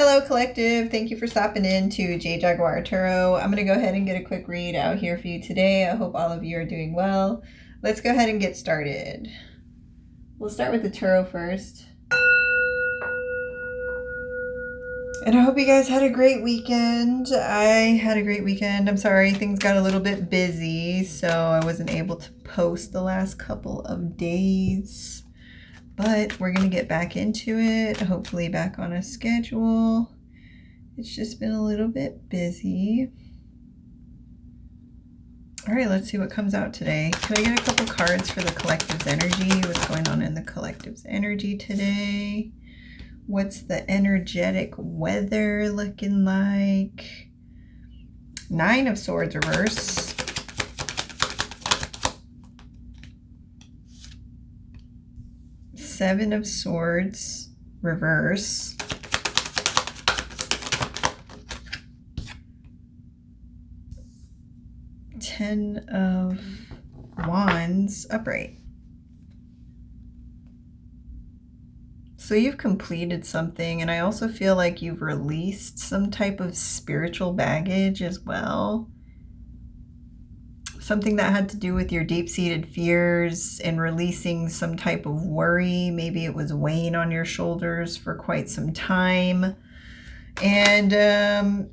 Hello, collective. Thank you for stopping in to J Jaguar Tarot. I'm going to go ahead and get a quick read out here for you today. I hope all of you are doing well. Let's go ahead and get started. We'll start with the tarot first. And I hope you guys had a great weekend. I had a great weekend. I'm sorry, things got a little bit busy, so I wasn't able to post the last couple of days. But we're going to get back into it, hopefully back on a schedule. It's just been a little bit busy. All right, let's see what comes out today. Can I get a couple cards for the collective's energy? What's going on in the collective's energy today? What's the energetic weather looking like? 9 of Swords reverse. Seven of Swords reverse. Ten of Wands upright. So you've completed something, and I also feel like you've released some type of spiritual baggage as well. Something that had to do with your deep-seated fears and releasing some type of worry. Maybe it was weighing on your shoulders for quite some time. And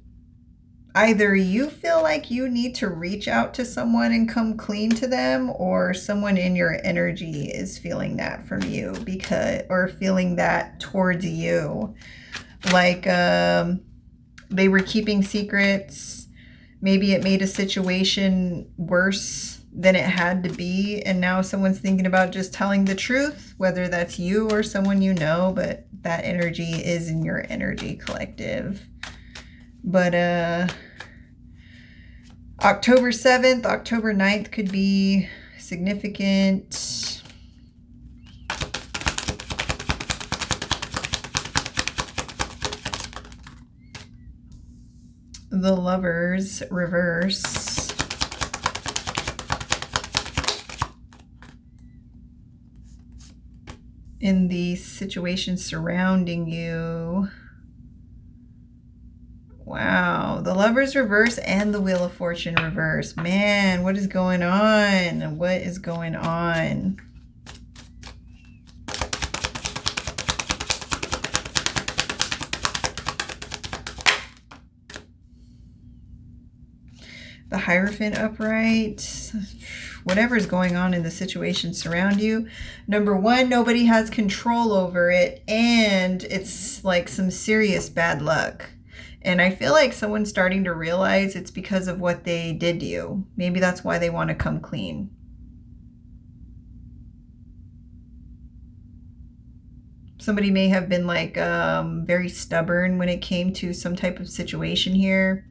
either you feel like you need to reach out to someone and come clean to them, or someone in your energy is feeling that from you, or feeling that towards you. Like they were keeping secrets. Maybe it made a situation worse than it had to be, and now someone's thinking about just telling the truth, whether that's you or someone you know, but that energy is in your energy, collective. But October 7th, October 9th could be significant. The Lovers reverse. In the situation surrounding you. Wow, the Lovers reverse and the Wheel of Fortune reverse. Man, what is going on? What is going on? The Hierophant upright. Whatever's going on in the situation surround you. Number one, nobody has control over it, and it's like some serious bad luck. And I feel like someone's starting to realize it's because of what they did to you. Maybe that's why they want to come clean. Somebody may have been like very stubborn when it came to some type of situation here.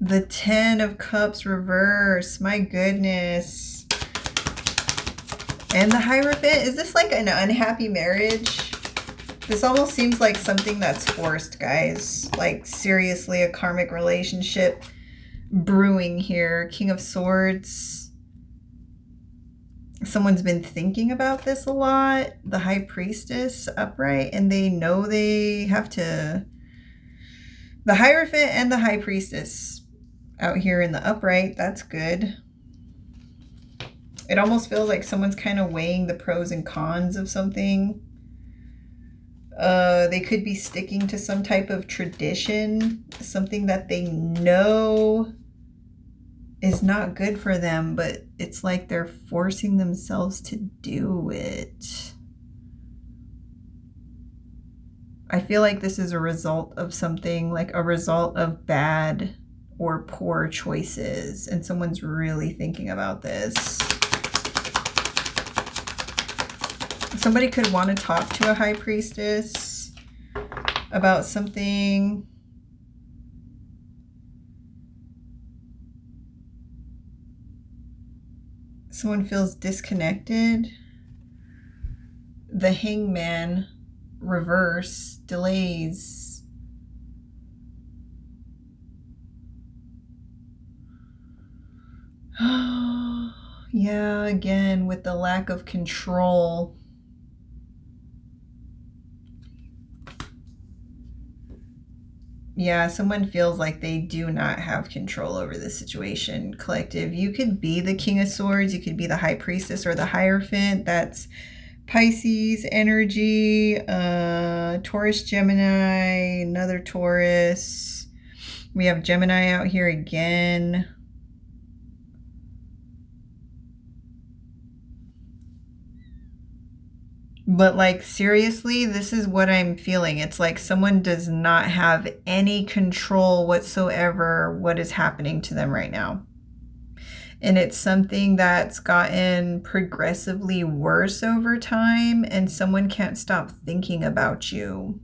The 10 of Cups reverse. My goodness. And the Hierophant. Is this like an unhappy marriage? This almost seems like something that's forced, guys. Like seriously, a karmic relationship brewing here. King of Swords. Someone's been thinking about this a lot. The High Priestess upright. And they know they have to... The Hierophant and the High Priestess out here in the upright. That's good. It almost feels like someone's kind of weighing the pros and cons of something. They could be sticking to some type of tradition, something that they know is not good for them, but it's like they're forcing themselves to do it. I feel like this is a result of something, like a result of bad or poor choices, and someone's really thinking about this. Somebody could want to talk to a High Priestess about something. Someone feels disconnected. The Hangman reverse, delays. Yeah, again, with the lack of control. Yeah, someone feels like they do not have control over the situation. Collective, you could be the King of Swords, you could be the High Priestess or the Hierophant. That's Pisces energy, Taurus, Gemini, another Taurus. We have Gemini out here again. But like, seriously, this is what I'm feeling. It's like someone does not have any control whatsoever what is happening to them right now. And it's something that's gotten progressively worse over time, and someone can't stop thinking about you.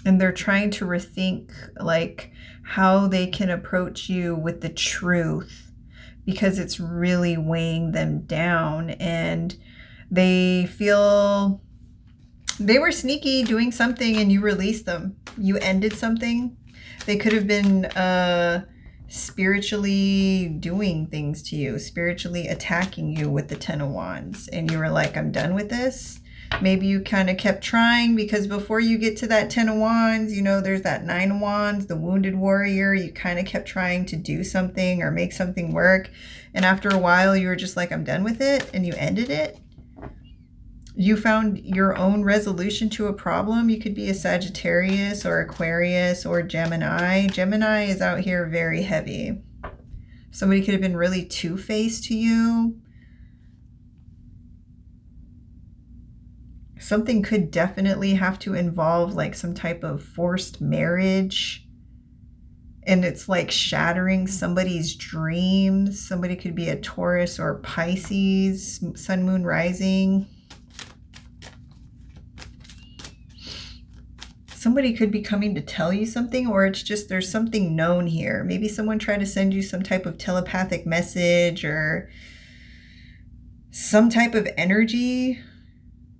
And they're trying to rethink like how they can approach you with the truth, because it's really weighing them down, and they feel they were sneaky doing something and you released them. You ended something. They could have been spiritually doing things to you, spiritually attacking you with the 10 of Wands. And you were like, I'm done with this. Maybe you kind of kept trying, because before you get to that 10 of Wands, you know, there's that 9 of Wands, the wounded warrior. You kind of kept trying to do something or make something work. And after a while, you were just like, I'm done with it. And you ended it. You found your own resolution to a problem. You could be a Sagittarius or Aquarius or Gemini. Gemini is out here very heavy. Somebody could have been really two-faced to you. Something could definitely have to involve like some type of forced marriage. And it's like shattering somebody's dreams. Somebody could be a Taurus or Pisces, Sun, Moon, Rising. Somebody could be coming to tell you something, or it's just there's something known here. Maybe someone tried to send you some type of telepathic message or some type of energy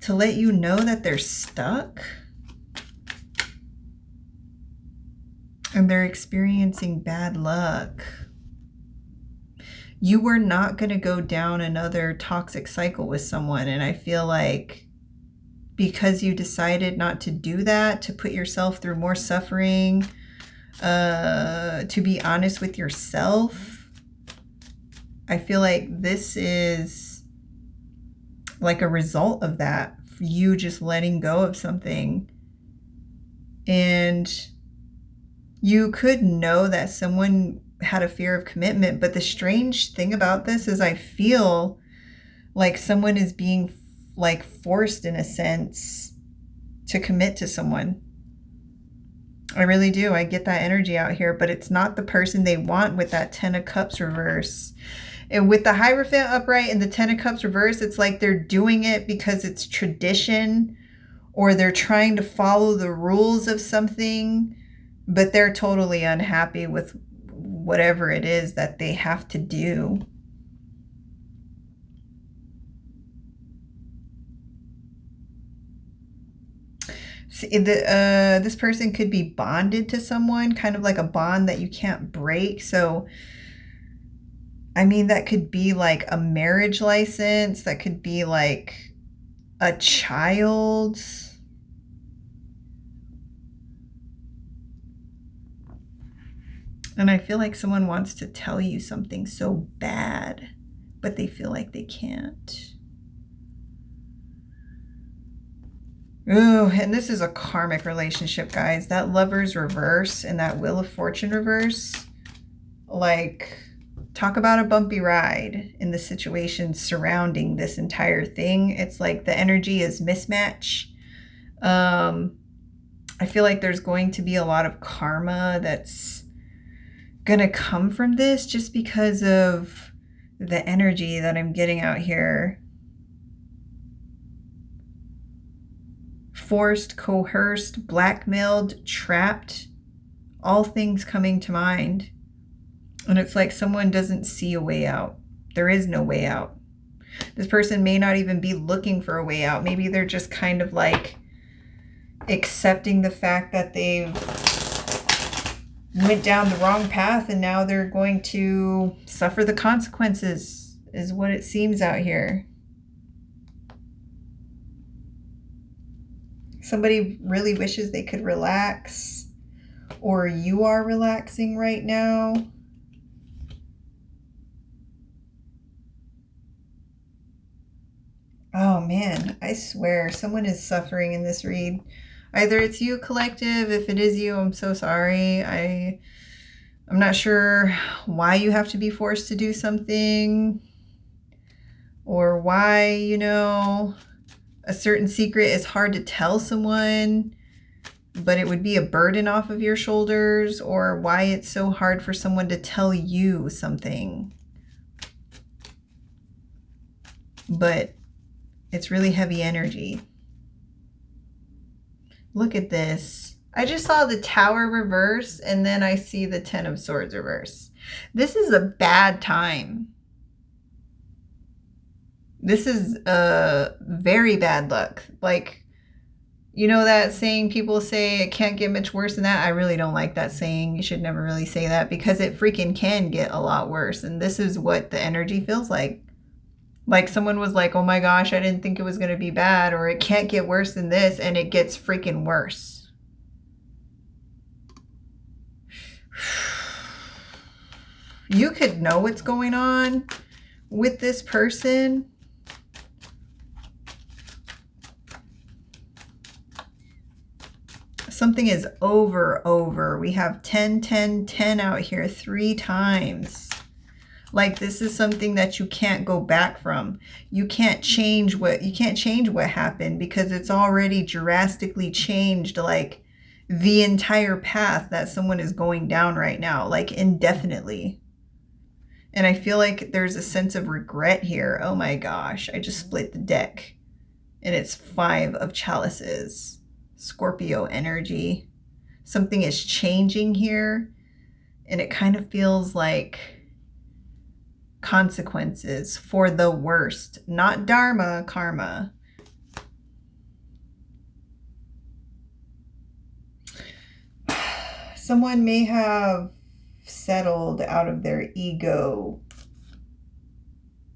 to let you know that they're stuck and they're experiencing bad luck. You were not going to go down another toxic cycle with someone, and I feel like because you decided not to do that, to put yourself through more suffering, to be honest with yourself, I feel like this is like a result of that, you just letting go of something. And you could know that someone had a fear of commitment, but the strange thing about this is I feel like someone is being like forced in a sense to commit to someone. I really do. I get that energy out here, but it's not the person they want with that 10 of Cups reverse. And with the Hierophant upright and the 10 of Cups reverse, it's like they're doing it because it's tradition, or they're trying to follow the rules of something, but they're totally unhappy with whatever it is that they have to do. This person could be bonded to someone, kind of like a bond that you can't break. So, I mean, that could be like a marriage license. That could be like a child. And I feel like someone wants to tell you something so bad, but they feel like they can't. Ooh, and this is a karmic relationship, guys. That Lover's reverse and that Wheel of Fortune reverse, like, talk about a bumpy ride in the situation surrounding this entire thing. It's like the energy is mismatch. I feel like there's going to be a lot of karma that's gonna come from this just because of the energy that I'm getting out here. Forced, coerced, blackmailed, trapped, all things coming to mind. And it's like someone doesn't see a way out. There is no way out. This person may not even be looking for a way out. Maybe they're just kind of like accepting the fact that they've went down the wrong path and now they're going to suffer the consequences, is what it seems out here. Somebody really wishes they could relax, or you are relaxing right now. Oh man, I swear someone is suffering in this read. Either it's you, collective. If it is you, I'm so sorry. I'm not sure why you have to be forced to do something, or why, you know, a certain secret is hard to tell someone, but it would be a burden off of your shoulders, or why it's so hard for someone to tell you something. But it's really heavy energy. Look at this. I just saw the Tower reverse, and then I see the Ten of Swords reverse. This is a bad time. This is a very bad luck. Like, you know that saying people say, it can't get much worse than that? I really don't like that saying. You should never really say that, because it freaking can get a lot worse. And this is what the energy feels like. Like someone was like, oh my gosh, I didn't think it was going to be bad, or it can't get worse than this, and it gets freaking worse. You could know what's going on with this person. Something is over. We have 10, 10, 10 out here 3 times. Like this is something that you can't go back from. You can't change what happened, because it's already drastically changed, like the entire path that someone is going down right now, like indefinitely. And I feel like there's a sense of regret here. Oh my gosh, I just split the deck. And it's 5 of chalices. Scorpio energy. Something is changing here. And it kind of feels like consequences for the worst, not dharma, karma. Someone may have settled out of their ego.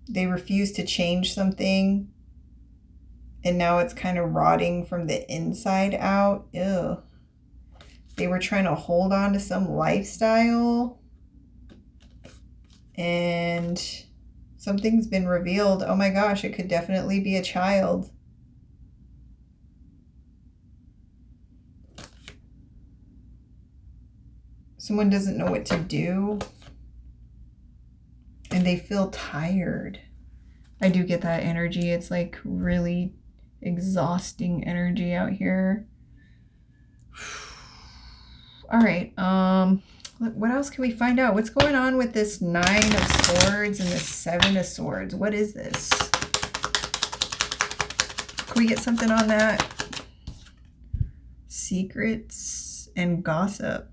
They refuse to change something, and now it's kind of rotting from the inside out. Ew. They were trying to hold on to some lifestyle, and something's been revealed. Oh my gosh, it could definitely be a child. Someone doesn't know what to do, and they feel tired. I do get that energy. It's like really exhausting energy out here. All right, what else can we find out? What's going on with this 9 of Swords and this 7 of Swords? What is this? Can we get something on that? Secrets and gossip.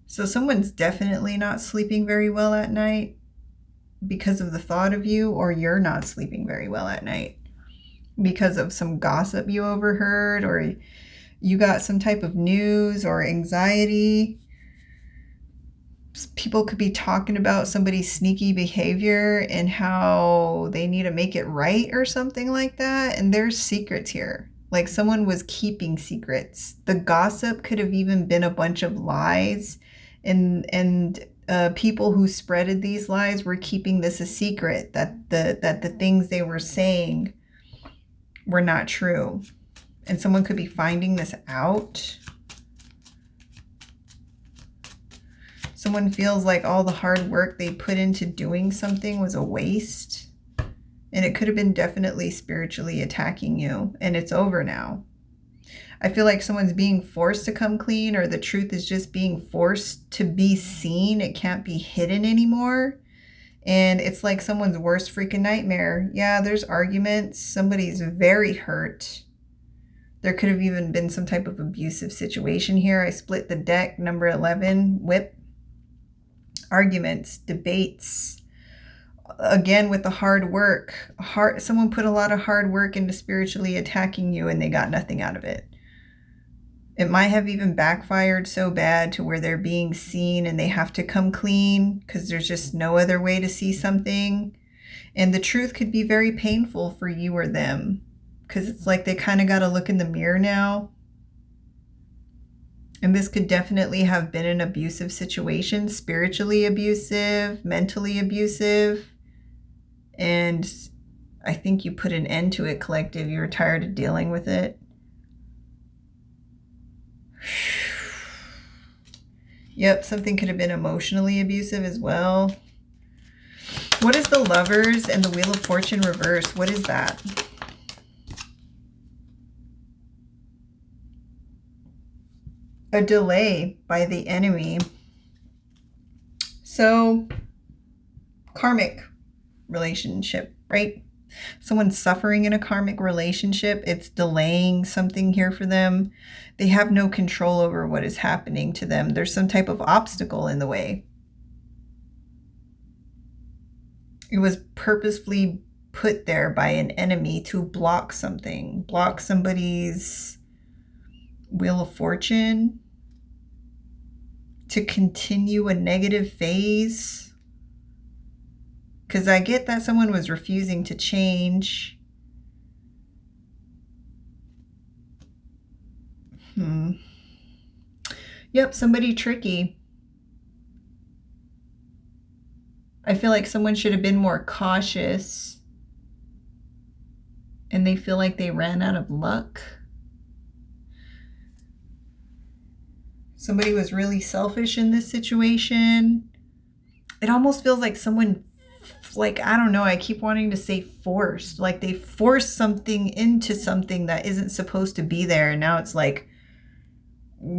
So someone's definitely not sleeping very well at night because of the thought of you, or you're not sleeping very well at night because of some gossip you overheard, or you got some type of news or anxiety. People could be talking about somebody's sneaky behavior and how they need to make it right or something like that. And there's secrets here. Like someone was keeping secrets. The gossip could have even been a bunch of lies. And people who spreaded these lies were keeping this a secret, that the things they were saying were not true. And someone could be finding this out. Someone feels like all the hard work they put into doing something was a waste. And it could have been definitely spiritually attacking you. And it's over now. I feel like someone's being forced to come clean, or the truth is just being forced to be seen. It can't be hidden anymore. And it's like someone's worst freaking nightmare. Yeah, there's arguments. Somebody's very hurt. There could have even been some type of abusive situation here. I split the deck, number 11, whip. Arguments, debates. Again, with the hard work. Someone put a lot of hard work into spiritually attacking you, and they got nothing out of it. It might have even backfired so bad to where they're being seen and they have to come clean because there's just no other way to see something. And the truth could be very painful for you or them because it's like they kind of got to look in the mirror now. And this could definitely have been an abusive situation, spiritually abusive, mentally abusive. And I think you put an end to it, collective. You were tired of dealing with it. Yep, something could have been emotionally abusive as well. What is the Lovers and the Wheel of Fortune reverse? What is that? A delay by the enemy. So, karmic relationship, right? Someone's suffering in a karmic relationship. It's delaying something here for them. They have no control over what is happening to them. There's some type of obstacle in the way. It was purposefully put there by an enemy to block something, block somebody's Wheel of Fortune, to continue a negative phase. Because I get that someone was refusing to change. Yep, somebody tricky. I feel like someone should have been more cautious. And they feel like they ran out of luck. Somebody was really selfish in this situation. It almost feels like someone, like, I don't know, I keep wanting to say forced. Like they forced something into something that isn't supposed to be there. And now it's like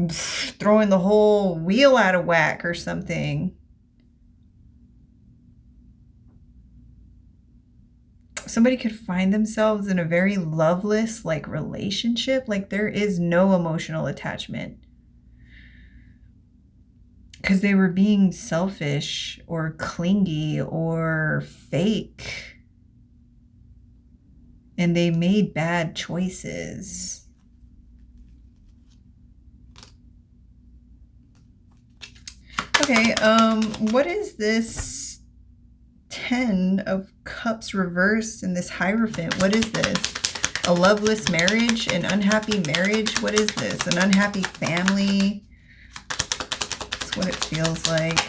throwing the whole wheel out of whack or something. Somebody could find themselves in a very loveless, like, relationship. Like there is no emotional attachment. Because they were being selfish or clingy or fake. And they made bad choices. Okay, what is this 10 of Cups reversed in this Hierophant? What is this? A loveless marriage? An unhappy marriage? What is this? An unhappy family? What it feels like.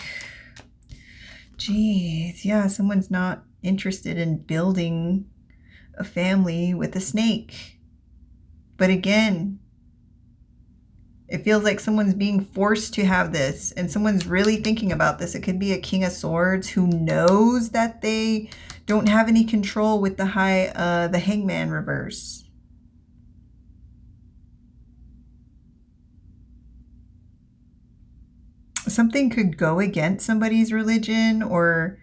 Jeez, yeah, someone's not interested in building a family with a snake. But again, it feels like someone's being forced to have this, and someone's really thinking about this. It could be a King of Swords who knows that they don't have any control with the Hangman reverse. Something could go against somebody's religion, or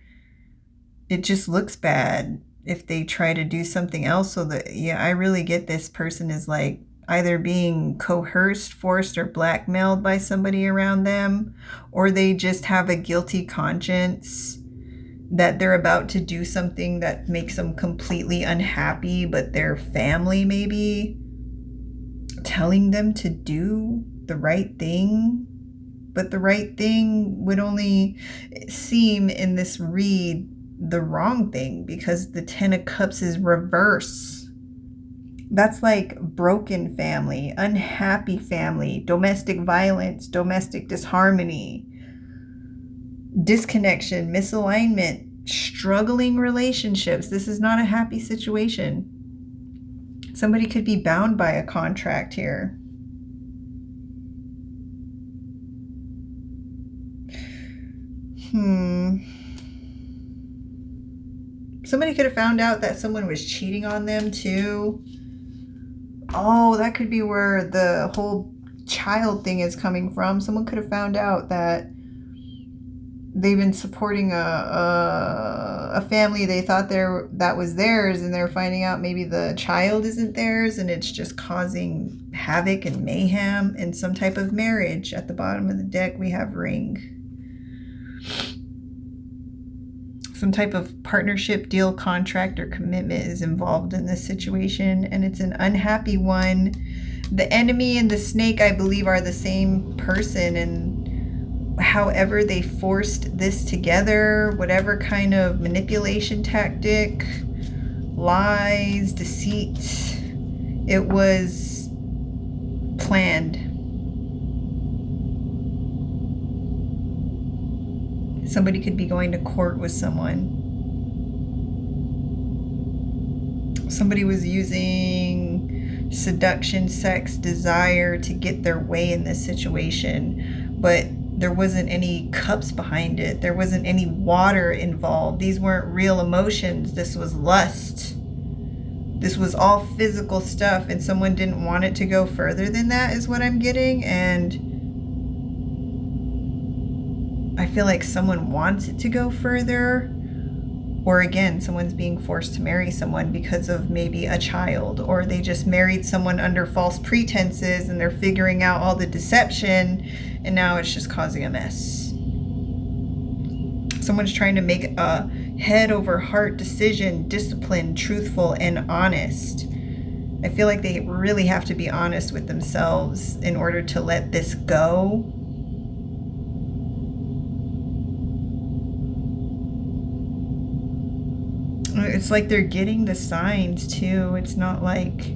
it just looks bad if they try to do something else. So that, yeah, I really get this person is like either being coerced, forced, or blackmailed by somebody around them, or they just have a guilty conscience that they're about to do something that makes them completely unhappy, but their family maybe telling them to do the right thing. But the right thing would only seem in this read the wrong thing, because the 10 of Cups is reverse. That's like broken family, unhappy family, domestic violence, domestic disharmony, disconnection, misalignment, struggling relationships. This is not a happy situation. Somebody could be bound by a contract here. Somebody could have found out that someone was cheating on them too. Oh, that could be where the whole child thing is coming from. Someone could have found out that they've been supporting a family they thought that was theirs, and they're finding out maybe the child isn't theirs, and it's just causing havoc and mayhem in some type of marriage. At the bottom of the deck, we have Ring. Some type of partnership, deal, contract, or commitment is involved in this situation, and it's an unhappy one. The enemy and the snake, I believe, are the same person, and however they forced this together, whatever kind of manipulation tactic, lies, deceit, it was planned. Somebody could be going to court with someone. Somebody was using seduction, sex, desire to get their way in this situation, but there wasn't any cups behind it. There wasn't any water involved. These weren't real emotions. This was lust. This was all physical stuff, and someone didn't want it to go further than that, is what I'm getting. And I feel like someone wants it to go further. Or again, someone's being forced to marry someone because of maybe a child, or they just married someone under false pretenses and they're figuring out all the deception, and now it's just causing a mess. Someone's trying to make a head over heart decision, disciplined, truthful, and honest. I feel like they really have to be honest with themselves in order to let this go. It's like they're getting the signs too. It's not like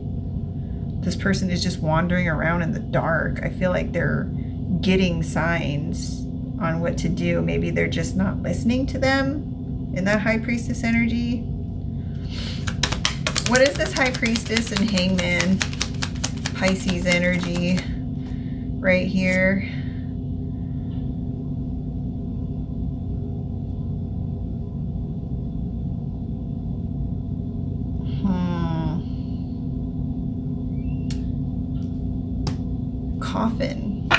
this person is just wandering around in the dark. I feel like they're getting signs on what to do. Maybe they're just not listening to them in that High Priestess energy. What is this High Priestess and Hangman Pisces energy right here? Coffin.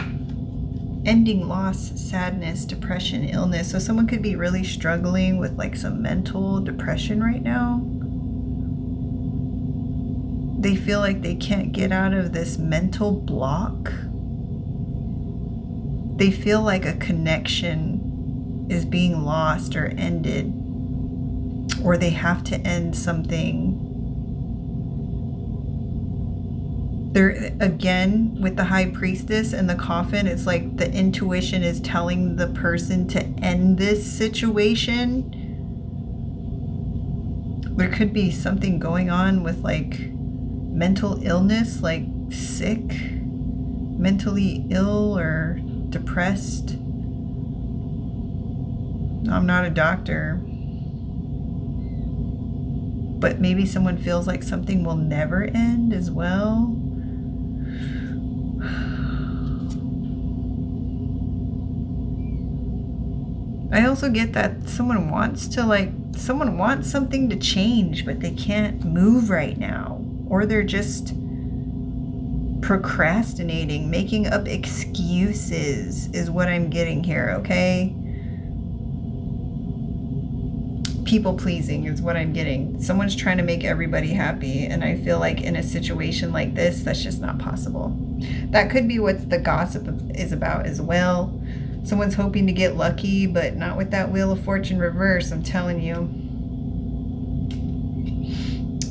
Ending loss, sadness, depression, illness. So someone could be really struggling with like some mental depression right now. They feel like they can't get out of this mental block. They feel like a connection is being lost or ended, or they have to end something. There again, with the High Priestess and the Coffin, it's like the intuition is telling the person to end this situation. There could be something going on with like mental illness, like sick, mentally ill, or depressed. I'm not a doctor, but maybe someone feels like something will never end as well. I also get that someone wants something to change, but they can't move right now. Or they're just procrastinating, making up excuses is what I'm getting here, okay? People pleasing is what I'm getting. Someone's trying to make everybody happy, and I feel like in a situation like this, that's just not possible. That could be what the gossip is about as well. Someone's hoping to get lucky, but not with that Wheel of Fortune reverse, I'm telling you.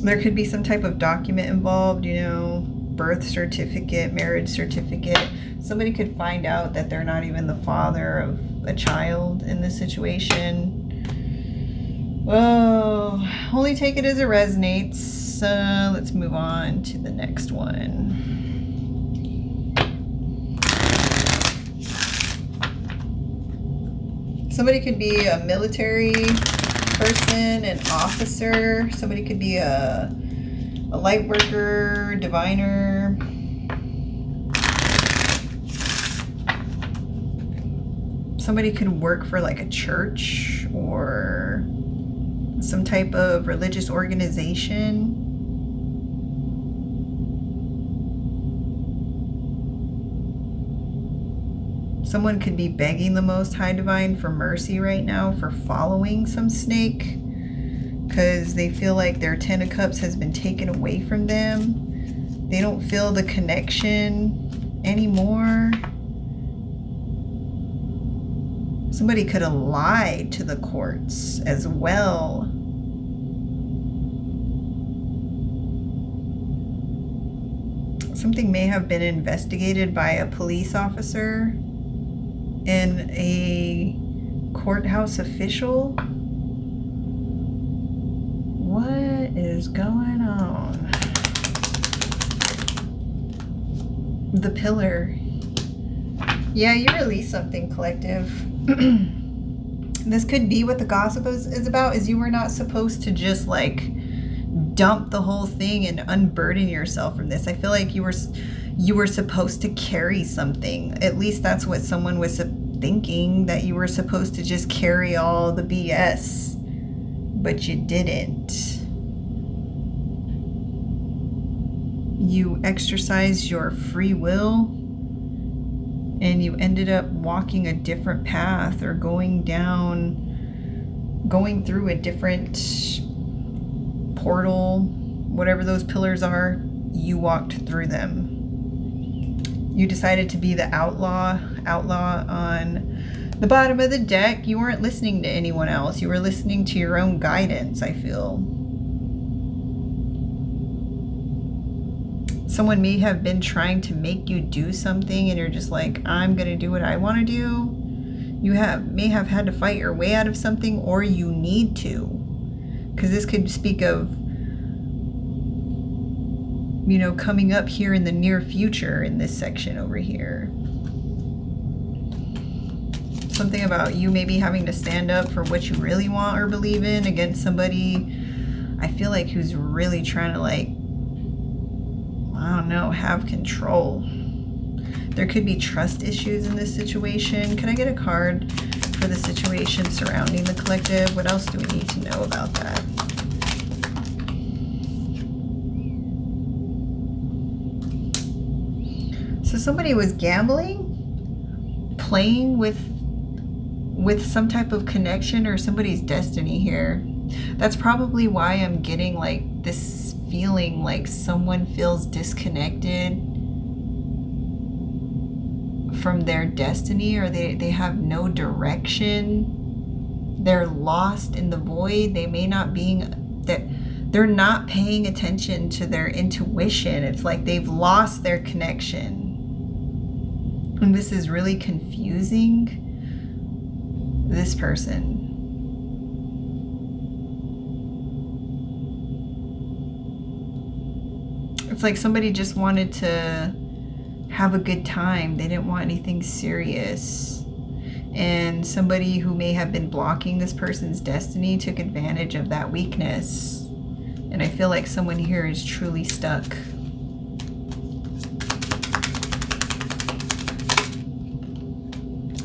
There could be some type of document involved, you know, birth certificate, marriage certificate. Somebody could find out that they're not even the father of a child in this situation. Well, only take it as it resonates. Let's move on to the next one. Somebody could be a military person, an officer. Somebody could be a light worker, diviner. Somebody could work for like a church or some type of religious organization. Someone could be begging the Most High Divine for mercy right now for following some snake, because they feel like their 10 of Cups has been taken away from them. They don't feel the connection anymore. Somebody could have lied to the courts as well. Something may have been investigated by a police officer and a courthouse official. What is going on? The pillar. Yeah, you release something, collective. This could be what the gossip is about, is you were not supposed to just like dump the whole thing and unburden yourself from this. I feel like you were supposed to carry something. At least that's what someone was thinking, that you were supposed to just carry all the BS, but you didn't. You exercised your free will and you ended up walking a different path, or going through a different portal, whatever those pillars are. You walked through them. You decided to be the outlaw on the bottom of the deck. You weren't listening to anyone else. You were listening to your own guidance, I feel. Someone may have been trying to make you do something and you're just like, I'm going to do what I want to do. You may have had to fight your way out of something, or you need to. Because this could speak of, you know, coming up here in the near future in this section over here. Something about you maybe having to stand up for what you really want or believe in against somebody, I feel like, who's really trying to, like, I don't know, have control. There could be trust issues in this situation. Can I get a card for the situation surrounding the collective? What else do we need to know about that? So somebody was gambling, playing with some type of connection or somebody's destiny here. That's probably why I'm getting like this feeling like someone feels disconnected from their destiny, or they have no direction. They're lost in the void. They may not they're not paying attention to their intuition. It's like they've lost their connection. And this is really confusing this person. It's like somebody just wanted to have a good time. They didn't want anything serious. And somebody who may have been blocking this person's destiny took advantage of that weakness. And I feel like someone here is truly stuck.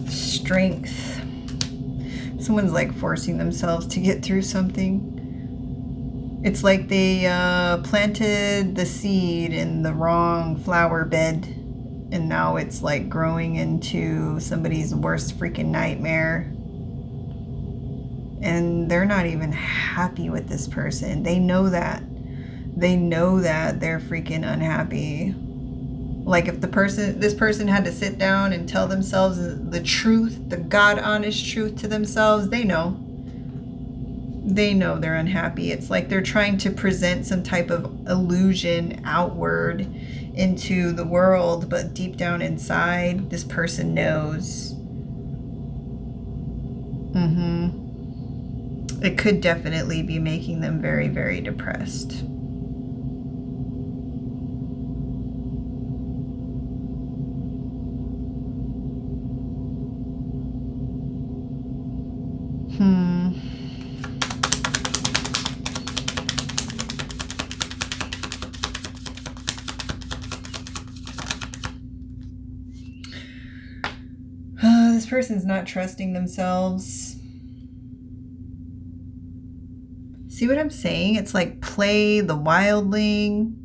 Strength. Someone's like forcing themselves to get through something. It's like they planted the seed in the wrong flower bed, and now it's like growing into somebody's worst freaking nightmare. And they're not even happy with this person. They know that. They know that they're freaking unhappy. Like if this person had to sit down and tell themselves the truth, the God honest truth to themselves, they know. They know they're unhappy. It's like they're trying to present some type of illusion outward into the world, but deep down inside, this person knows. It could definitely be making them very, very depressed. This person's not trusting themselves. See what I'm saying? It's like play the wildling.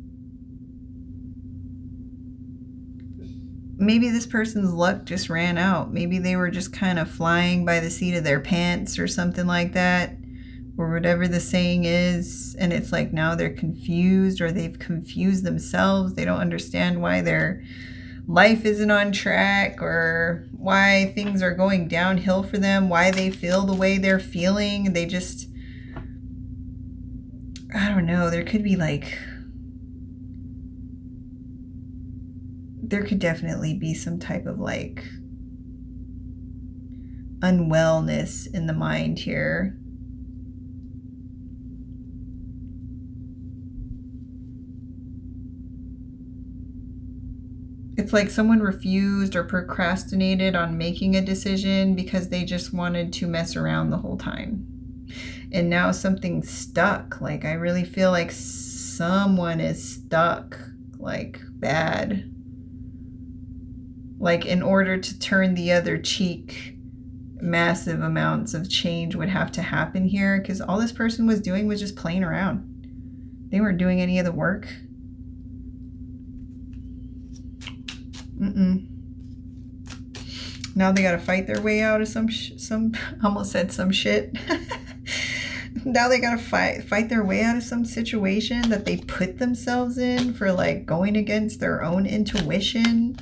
Maybe this person's luck just ran out. Maybe they were just kind of flying by the seat of their pants or something like that, or whatever the saying is. And it's like now they're confused, or they've confused themselves. They don't understand why their life isn't on track, or why things are going downhill for them, why they feel the way they're feeling. They just, I don't know, there could be like there could definitely be some type of like unwellness in the mind here. It's like someone refused or procrastinated on making a decision because they just wanted to mess around the whole time. And now something's stuck. Like, I really feel like someone is stuck, like, bad. Like, in order to turn the other cheek, massive amounts of change would have to happen here, because all this person was doing was just playing around. They weren't doing any of the work. Now they got to fight their way out of some almost said some shit. Now they got to fight their way out of some situation that they put themselves in for like going against their own intuition.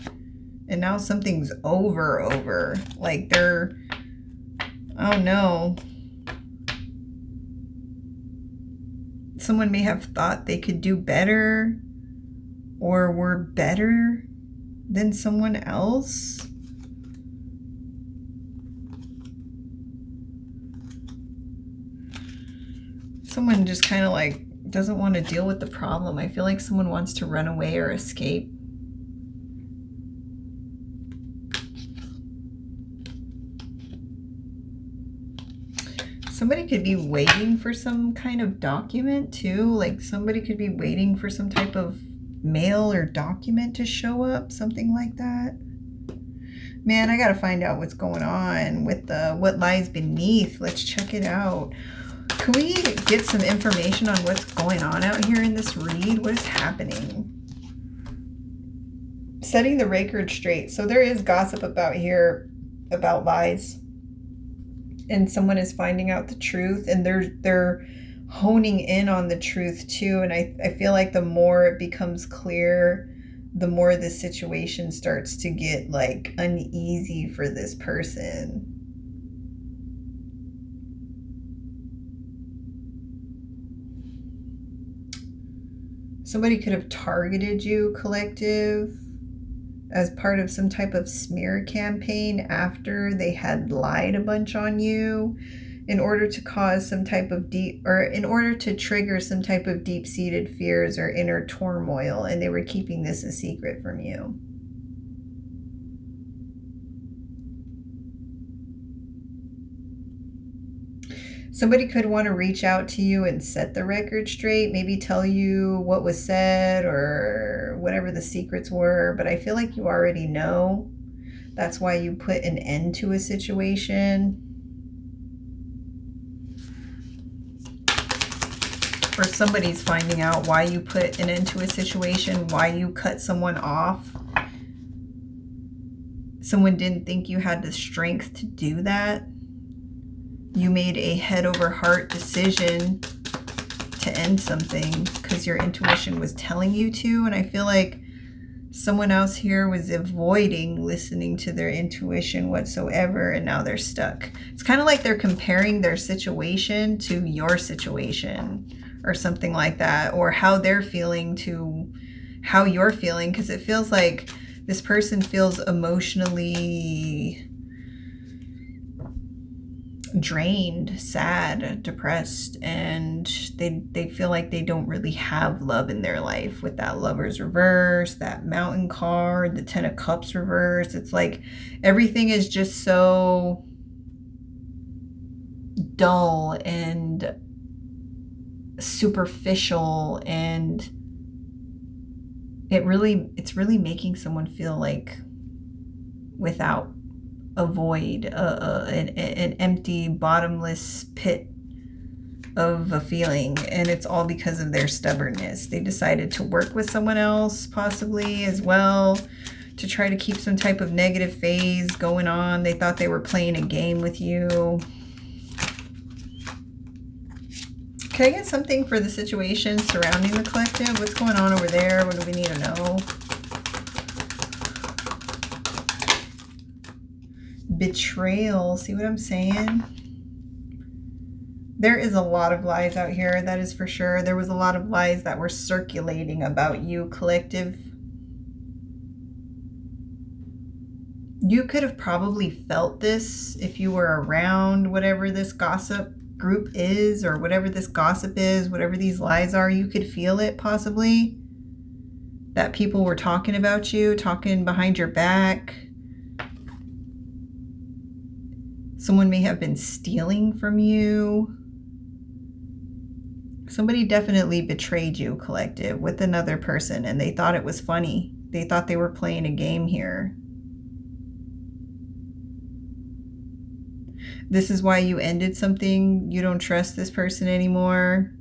And now something's over. Like they're, I don't know. Someone may have thought they could do better or were better than someone else. Someone just kind of like doesn't want to deal with the problem. I feel like someone wants to run away or escape. Somebody could be waiting for some kind of document too. Like somebody could be waiting for some type of mail or document to show up, something like that. Man, I gotta find out what's going on with what lies beneath. Let's check it out. Can we get some information on what's going on out here in this read? What is happening? Setting the record straight. So there is gossip about here about lies, and someone is finding out the truth, and they're honing in on the truth too. And I feel like the more it becomes clear, the more the situation starts to get like uneasy for this person. Somebody could have targeted you, collective, as part of some type of smear campaign after they had lied a bunch on you, in order to cause some type of in order to trigger some type of deep-seated fears or inner turmoil, and they were keeping this a secret from you. Somebody could want to reach out to you and set the record straight, maybe tell you what was said or whatever the secrets were, but I feel like you already know. That's why you put an end to a situation. Or somebody's finding out why you put an end to a situation, why you cut someone off. Someone didn't think you had the strength to do that. You made a head over heart decision to end something because your intuition was telling you to. And I feel like someone else here was avoiding listening to their intuition whatsoever, and now they're stuck. It's kind of like they're comparing their situation to your situation or something like that, or how they're feeling to how you're feeling, because it feels like this person feels emotionally drained, sad, depressed, and they feel like they don't really have love in their life, with that Lover's reverse, that Mountain card, the Ten of Cups reverse. It's like everything is just so dull and superficial, and it's really making someone feel like without a void, an empty, bottomless pit of a feeling. And it's all because of their stubbornness. They decided to work with someone else possibly as well to try to keep some type of negative phase going on. They thought they were playing a game with you. Can I get something for the situation surrounding the collective? What's going on over there? What do we need to know? Betrayal. See what I'm saying? There is a lot of lies out here, that is for sure. There was a lot of lies that were circulating about you, collective. You could have probably felt this if you were around whatever this gossip group is, or whatever this gossip is, whatever these lies are. You could feel it possibly, that people were talking about you, talking behind your back. Someone may have been stealing from you. Somebody definitely betrayed you, collective, with another person, and they thought it was funny. They thought they were playing a game here. This is why you ended something. You don't trust this person anymore.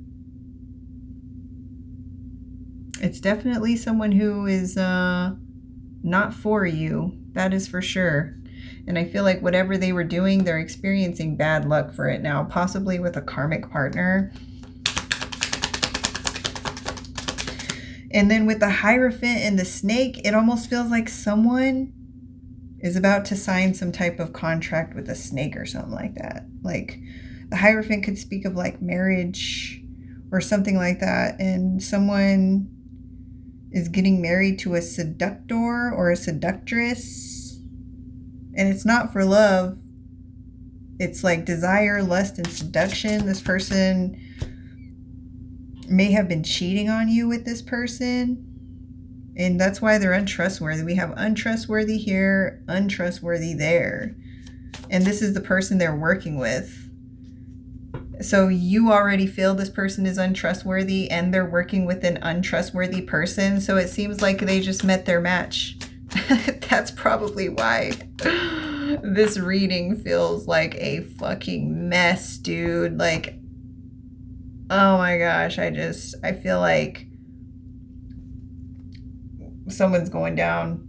It's definitely someone who is not for you. That is for sure. And I feel like whatever they were doing, they're experiencing bad luck for it now, possibly with a karmic partner. And then with the Hierophant and the snake, it almost feels like someone is about to sign some type of contract with a snake or something like that. Like the Hierophant could speak of like marriage or something like that. And someone is getting married to a seductor or a seductress. And it's not for love. It's like desire, lust, and seduction. This person may have been cheating on you with this person. And that's why they're untrustworthy. We have untrustworthy here, untrustworthy there. And this is the person they're working with. So you already feel this person is untrustworthy and they're working with an untrustworthy person. So it seems like they just met their match. That's probably why this reading feels like a fucking mess, dude. Like, oh my gosh, I feel like someone's going down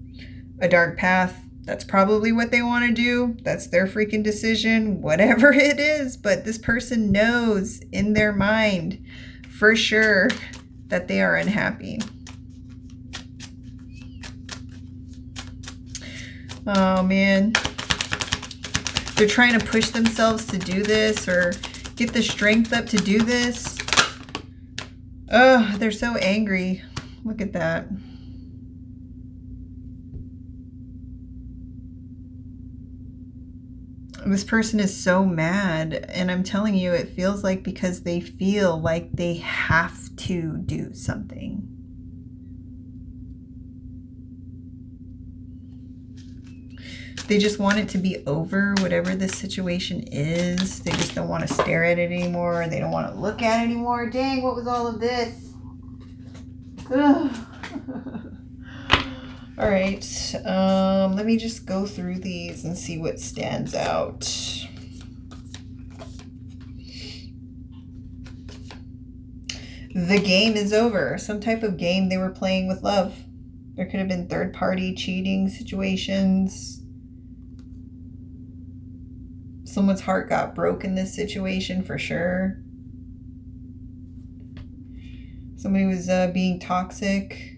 a dark path. That's probably what they want to do. That's their freaking decision, whatever it is. But this person knows in their mind for sure that they are unhappy. Oh man. They're trying to push themselves to do this or get the strength up to do this. Oh, they're so angry. Look at that. This person is so mad, and I'm telling you, it feels like because they feel like they have to do something. They just want it to be over, whatever this situation is. They just don't want to stare at it anymore. They don't want to look at it anymore. Dang, what was all of this? All right, let me just go through these and see what stands out. The game is over. Some type of game they were playing with love. There could have been third-party cheating situations. Someone's heart got broke in this situation for sure. Somebody was being toxic.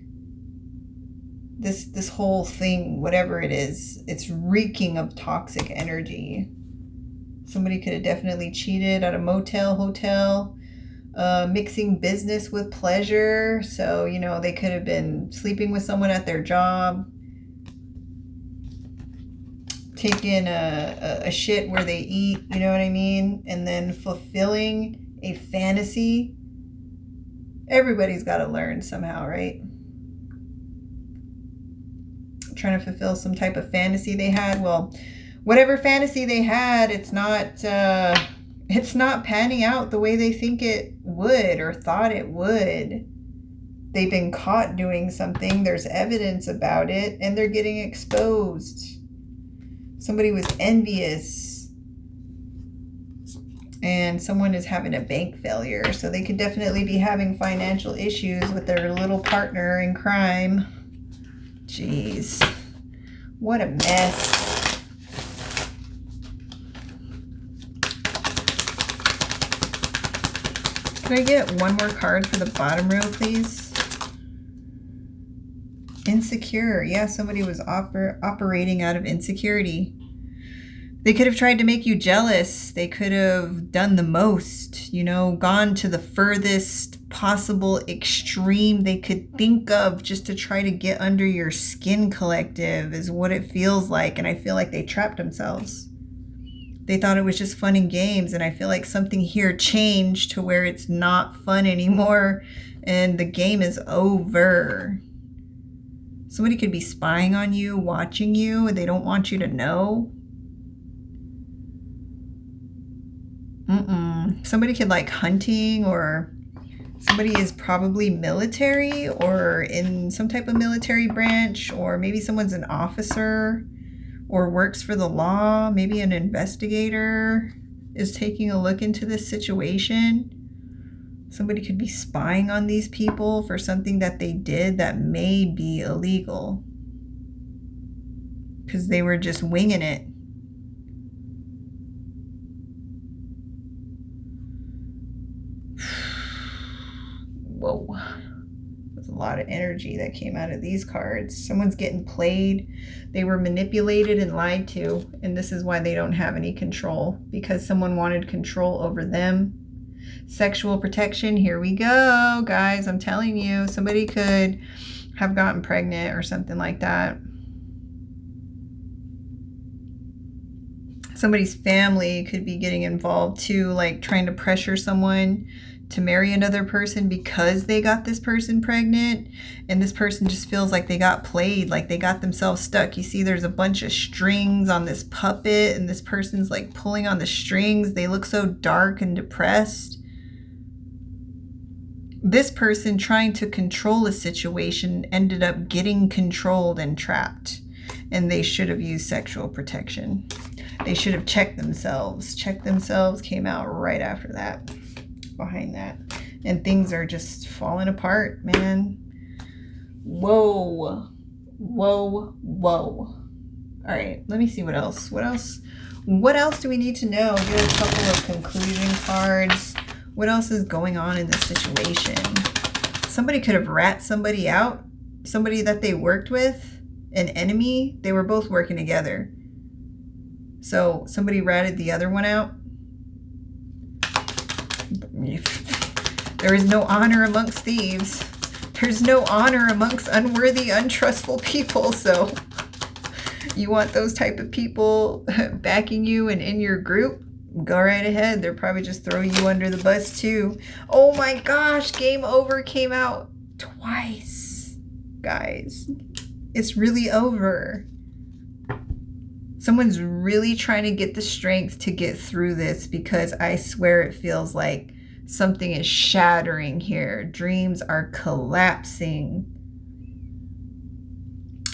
This whole thing, whatever it is, it's reeking of toxic energy. Somebody could have definitely cheated at a motel, hotel, mixing business with pleasure. So, you know, they could have been sleeping with someone at their job, taking a shit where they eat, you know what I mean? And then fulfilling a fantasy. Everybody's got to learn somehow, right? Trying to fulfill some type of fantasy they had. Well, whatever fantasy they had, it's not panning out the way they think it would or thought it would. They've been caught doing something. There's evidence about it, and they're getting exposed. Somebody was envious, and someone is having a bank failure. So they could definitely be having financial issues with their little partner in crime. Jeez, what a mess. Can I get one more card for the bottom row, please? Insecure. Yeah, somebody was operating out of insecurity. They could have tried to make you jealous. They could have done the most, you know, gone to the furthest possible extreme they could think of just to try to get under your skin, collective, is what it feels like. And I feel like they trapped themselves. They thought it was just fun and games. And I feel like something here changed to where it's not fun anymore. And the game is over. Somebody could be spying on you, watching you, and they don't want you to know. Somebody could like hunting, or somebody is probably military or in some type of military branch, or maybe someone's an officer or works for the law. Maybe an investigator is taking a look into this situation. Somebody could be spying on these people for something that they did that may be illegal because they were just winging it. Whoa. There's a lot of energy that came out of these cards. Someone's getting played. They were manipulated and lied to, and this is why they don't have any control, because someone wanted control over them. Sexual protection. Here we go, guys. I'm telling you, somebody could have gotten pregnant or something like that. Somebody's family could be getting involved too, like trying to pressure someone to marry another person because they got this person pregnant, and this person just feels like they got played, like they got themselves stuck. You see there's a bunch of strings on this puppet, and this person's like pulling on the strings. They look so dark and depressed. This person trying to control a situation ended up getting controlled and trapped, and they should have used sexual protection. They should have checked themselves. Checked themselves came out right after that, behind that. And things are just falling apart, man. Whoa. Whoa. Whoa. All right, let me see what else. What else do we need to know? Get a couple of conclusion cards. What else is going on in this situation? Somebody could have ratted somebody out. Somebody that they worked with, an enemy. They were both working together. So somebody ratted the other one out. There is no honor amongst thieves. There's no honor amongst unworthy, untrustful people. So you want those type of people backing you and in your group? Go right ahead. They'll probably just throw you under the bus too. Oh my gosh, game over came out twice. Guys, it's really over. Someone's really trying to get the strength to get through this, because I swear it feels like something is shattering here. Dreams are collapsing.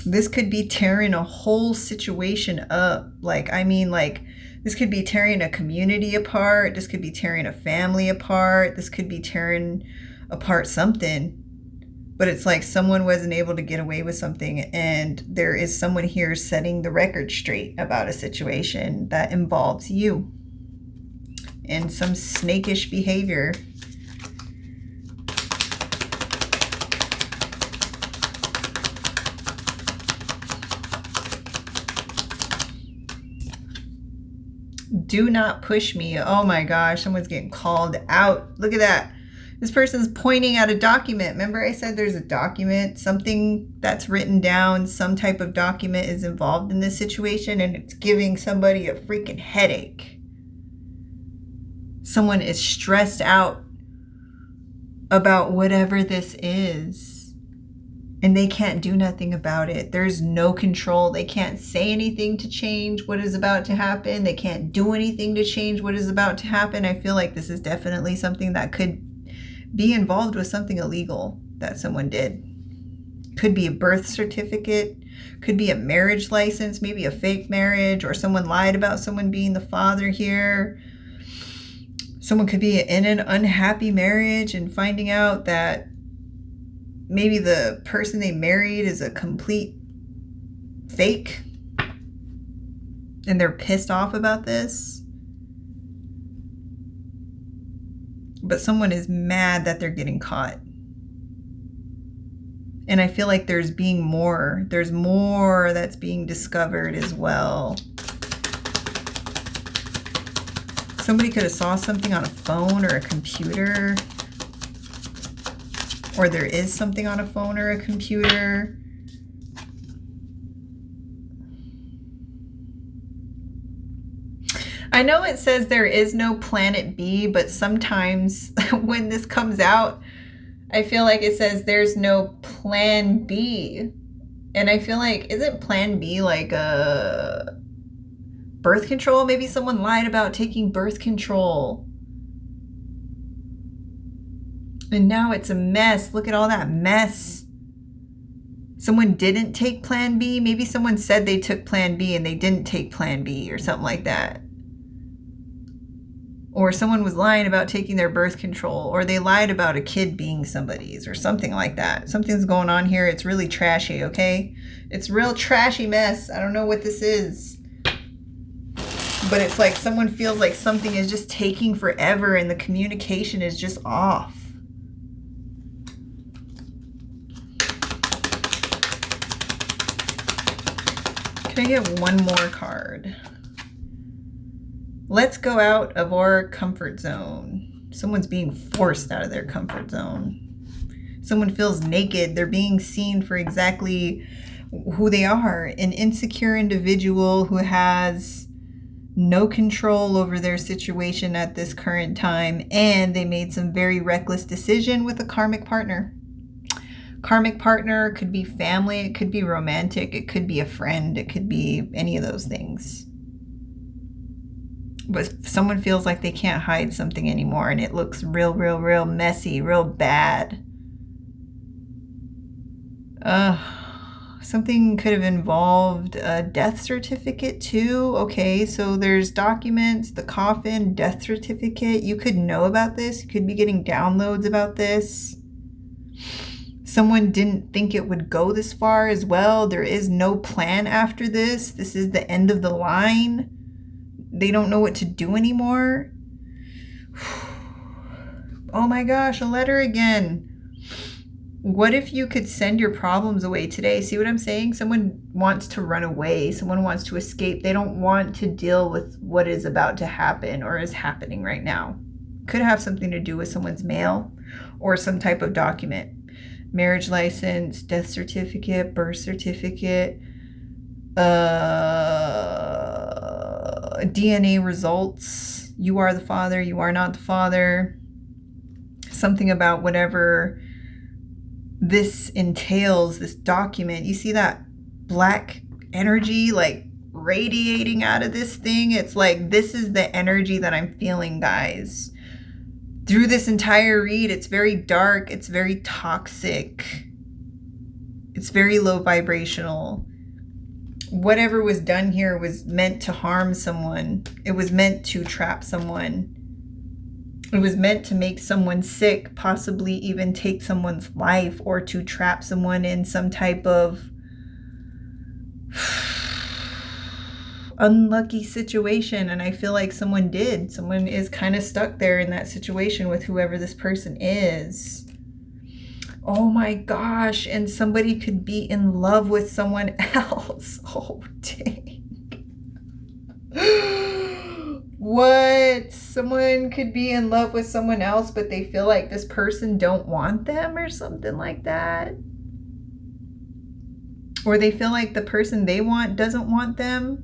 This could be tearing a whole situation up. This could be tearing a community apart. This could be tearing a family apart. This could be tearing apart something. But it's like someone wasn't able to get away with something, and there is someone here setting the record straight about a situation that involves you and some snakish behavior. Do not push me. Oh my gosh, someone's getting called out. Look at that. This person's pointing at a document. Remember I said there's a document, something that's written down, some type of document is involved in this situation, and it's giving somebody a freaking headache. Someone is stressed out about whatever this is, and they can't do nothing about it. There's no control. They can't say anything to change what is about to happen. They can't do anything to change what is about to happen. I feel like this is definitely something that could be involved with something illegal that someone did. Could be a birth certificate, could be a marriage license, maybe a fake marriage, or someone lied about someone being the father here. Someone could be in an unhappy marriage and finding out that maybe the person they married is a complete fake, and they're pissed off about this. But someone is mad that they're getting caught. And I feel like there's more that's being discovered as well. Somebody could have saw something on a phone or a computer. Or there is something on a phone or a computer. I know it says there is no planet B, but sometimes when this comes out, I feel like it says there's no plan B. And I feel like, isn't plan B like a birth control? Maybe someone lied about taking birth control. And now it's a mess. Look at all that mess. Someone didn't take plan B. Maybe someone said they took plan B and they didn't take plan B or something like that. Or someone was lying about taking their birth control, or they lied about a kid being somebody's or something like that. Something's going on here. It's really trashy, okay? It's real trashy mess. I don't know what this is. But it's like someone feels like something is just taking forever and the communication is just off. Can I get one more card? Let's go out of our comfort zone. Someone's being forced out of their comfort zone. Someone feels naked. They're being seen for exactly who they are. An insecure individual who has no control over their situation at this current time. And they made some very reckless decision with a karmic partner. Karmic partner could be family. It could be romantic. It could be a friend. It could be any of those things. But someone feels like they can't hide something anymore and it looks real messy, real bad. Something could have involved a death certificate too. Okay, so there's documents, the coffin, death certificate. You could know about this. You could be getting downloads about this. Someone didn't think it would go this far as well. There is no plan after this. This is the end of the line. They don't know what to do anymore. Oh my gosh, a letter again. What if you could send your problems away today? See what I'm saying? Someone wants to run away. Someone wants to escape. They don't want to deal with what is about to happen or is happening right now. Could have something to do with someone's mail or some type of document. Marriage license, death certificate, birth certificate, DNA results. You are the father, you are not the father. Something about whatever this entails, this document. You see that black energy like radiating out of this thing? It's like, this is the energy that I'm feeling, guys. Through this entire read, it's very dark. It's very toxic. It's very low vibrational. Whatever was done here was meant to harm someone. It was meant to trap someone. It was meant to make someone sick, possibly even take someone's life, or to trap someone in some type of unlucky situation. And I feel like someone did. Someone is kind of stuck there in that situation with whoever this person is. Oh my gosh. And somebody could be in love with someone else. Oh, dang. What? Someone could be in love with someone else, but they feel like this person don't want them or something like that. Or they feel like the person they want doesn't want them.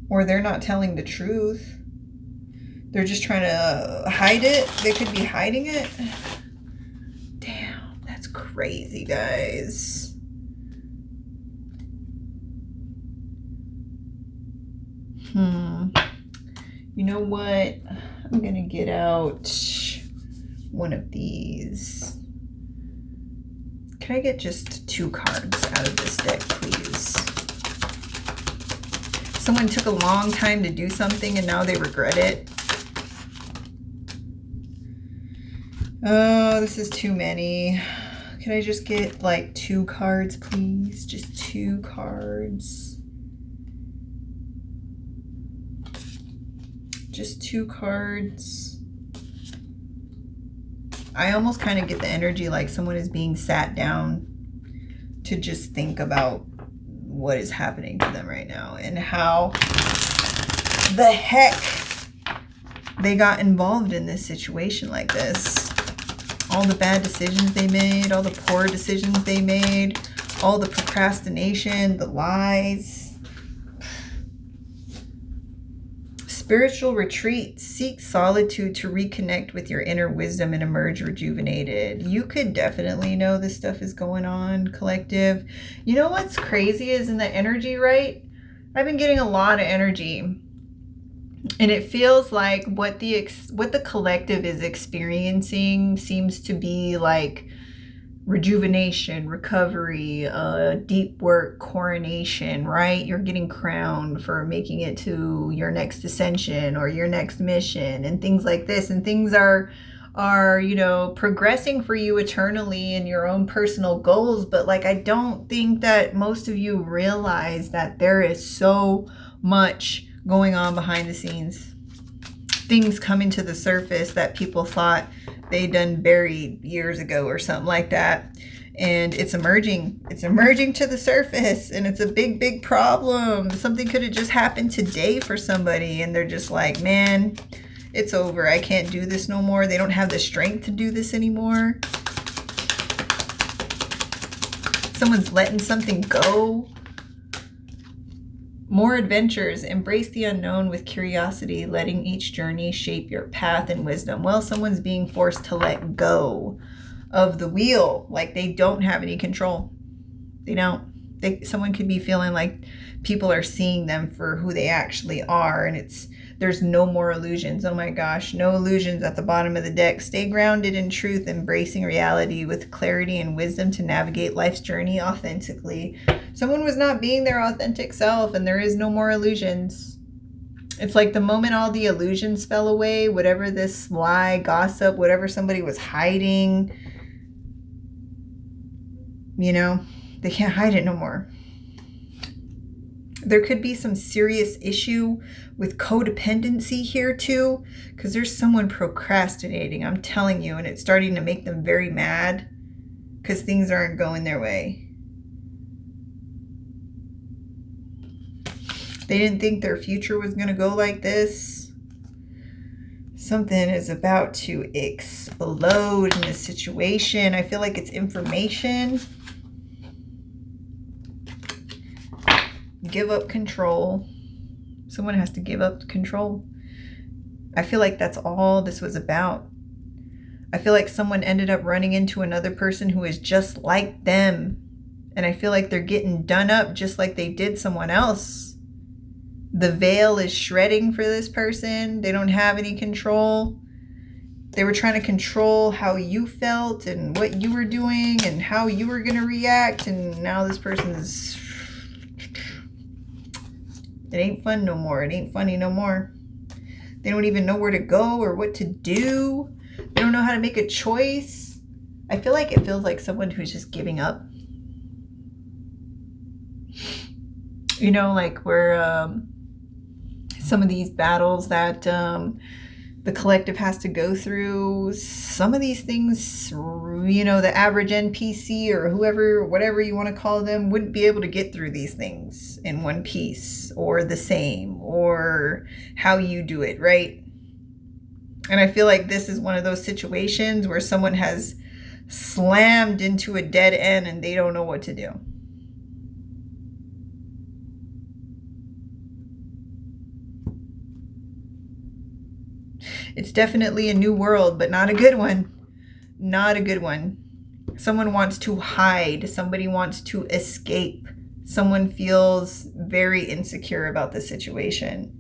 Or they're not telling the truth. They're just trying to hide it. They could be hiding it. Damn, that's crazy, guys. You know what? I'm going to get out one of these. Can I get just 2 cards out of this deck, please? Someone took a long time to do something and now they regret it. Oh, this is too many. Can I just get like 2 cards, please? Just 2 cards. Just 2 cards. I almost kind of get the energy like someone is being sat down to just think about what is happening to them right now and how the heck they got involved in this situation like this. All the bad decisions they made, all the poor decisions they made, all the procrastination, the lies. Spiritual retreat. Seek solitude to reconnect with your inner wisdom and emerge rejuvenated. You could definitely know this stuff is going on, collective. You know what's crazy is in the energy, right? I've been getting a lot of energy. And it feels like what the collective is experiencing seems to be like rejuvenation, recovery, deep work, coronation, right? You're getting crowned for making it to your next ascension or your next mission and things like this. And things are progressing for you eternally in your own personal goals. But like, I don't think that most of you realize that there is so much going on behind the scenes. Things coming to the surface that people thought they done buried years ago or something like that. And it's emerging to the surface, and it's a big, big problem. Something could have just happened today for somebody, and they're just like, man, it's over. I can't do this no more. They don't have the strength to do this anymore. Someone's letting something go. More adventures. Embrace the unknown with curiosity, letting each journey shape your path and wisdom. Well, someone's being forced to let go of the wheel. Like they don't have any control. They don't. Someone could be feeling like people are seeing them for who they actually are, and there's no more illusions. Oh my gosh, no illusions at the bottom of the deck. Stay grounded in truth, embracing reality with clarity and wisdom to navigate life's journey authentically. Someone was not being their authentic self, and there is no more illusions. It's like the moment all the illusions fell away, whatever this lie, gossip, whatever somebody was hiding, they can't hide it no more. There could be some serious issue with codependency here too, because there's someone procrastinating, I'm telling you, and it's starting to make them very mad because things aren't going their way. They didn't think their future was going to go like this. Something is about to explode in this situation. I feel like it's information. Give up control. Someone has to give up control. I feel like that's all this was about. I feel like someone ended up running into another person who is just like them. And I feel like they're getting done up just like they did someone else. The veil is shredding for this person. They don't have any control. They were trying to control how you felt and what you were doing and how you were going to react. And now this person is... It ain't fun no more. It ain't funny no more. They don't even know where to go or what to do. They don't know how to make a choice. I feel like it feels like someone who's just giving up. Like where some of these battles that the collective has to go through, some of these things, the average NPC or whoever, whatever you want to call them, wouldn't be able to get through these things in one piece or the same or how you do it, right? And I feel like this is one of those situations where someone has slammed into a dead end and they don't know what to do. It's definitely a new world, but not a good one. Not a good one. Someone wants to hide. Somebody wants to escape. Someone feels very insecure about the situation.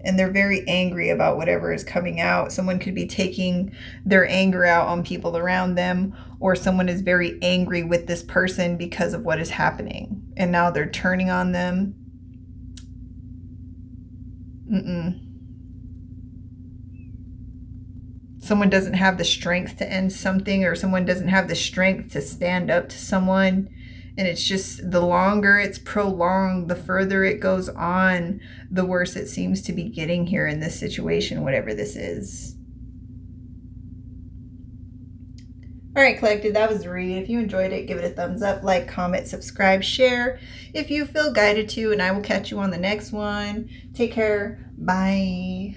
And they're very angry about whatever is coming out. Someone could be taking their anger out on people around them, or someone is very angry with this person because of what is happening. And now they're turning on them. Someone doesn't have the strength to end something, or someone doesn't have the strength to stand up to someone. And it's just, the longer it's prolonged, the further it goes on, the worse it seems to be getting here in this situation, whatever this is. All right, collective, that was the read. If you enjoyed it, give it a thumbs up, like, comment, subscribe, share if you feel guided to, and I will catch you on the next one. Take care. Bye.